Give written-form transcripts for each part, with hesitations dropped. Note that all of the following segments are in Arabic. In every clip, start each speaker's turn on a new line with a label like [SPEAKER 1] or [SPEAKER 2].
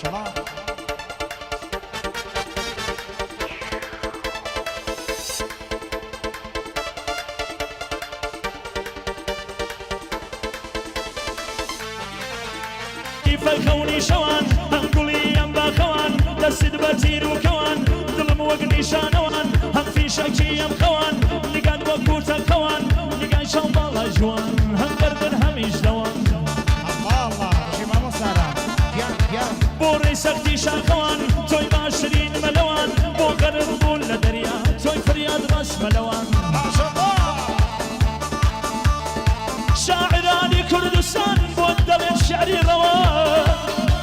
[SPEAKER 1] شاء الله.
[SPEAKER 2] كيف الكون شوان هنقولي ام باخوان دسد بتير وكوان ظلم وقني شانوان هم في شكي ام خوان لقاد وقوت الكوان لقاد شوم بالله جوان هم قردن هميش دوان
[SPEAKER 1] الله الله شما مصارا يا
[SPEAKER 2] بوري سختي شاكوان توي باشرين ملوان بو قرر بول لدريا توي فرياد غش ملوان
[SPEAKER 1] ما شاء الله.
[SPEAKER 2] شاعراني كردستان بودل الشعري روان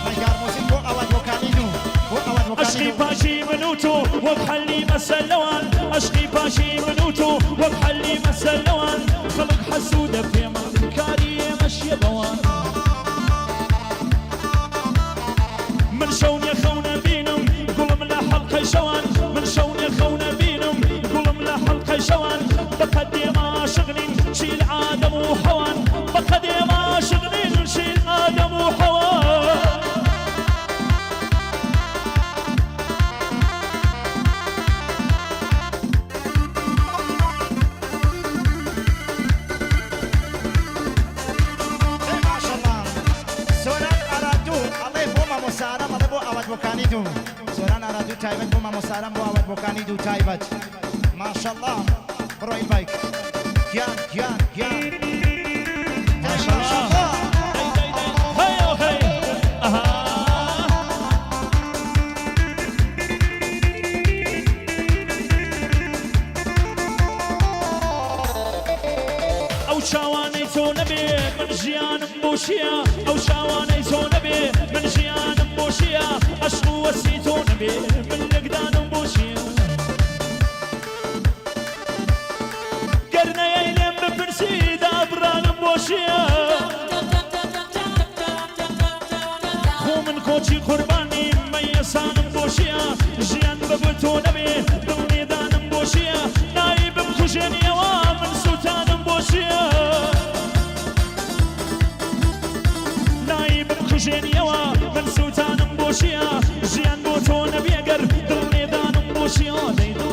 [SPEAKER 1] مجار موسيقى بو أول وكانيدو بو أول
[SPEAKER 2] أشقي
[SPEAKER 1] وكانيدو.
[SPEAKER 2] باشي منوتو وبحلي مسلوان أشقي باشي منوتو وبحلي مسلوان خلق حسودة في مكاري مشي بوان من شون يخون بينهم قلم لا حلقة شوان من شون يخون بينهم قلم لا حلقة شوان بقدي ما شغلين شيل آدم وحوان بقدي ما شغلين شيل آدم وحوان
[SPEAKER 1] ما شاء الله. سوران أرادو الله بوما مسارا الله بو أول وكانيدو. سوران أرادو تايبت بوما مسارا بو أول وكانيدو تايبت. ما شاء الله. روي بايك. يا
[SPEAKER 2] ما شاء الله. هيا هيا أها أو شاواني تو نبي من جيان بوشيا أو شاواني تو نبي من جيان بوشيا أشقو وسيتو نبي من لقدان بوشيا قرنا يلم بفرسي دابران بوشيا خو من كوتشي قرباني ميسان بوشيا جيان ببتو نبي بالميدان بوشيا نايب بكوشين يوا من سلطان بوشيا نايب بكوشين يوا من سلطان بوشيا جيان بوتو نبي قر بالميدان بوشيا ديدو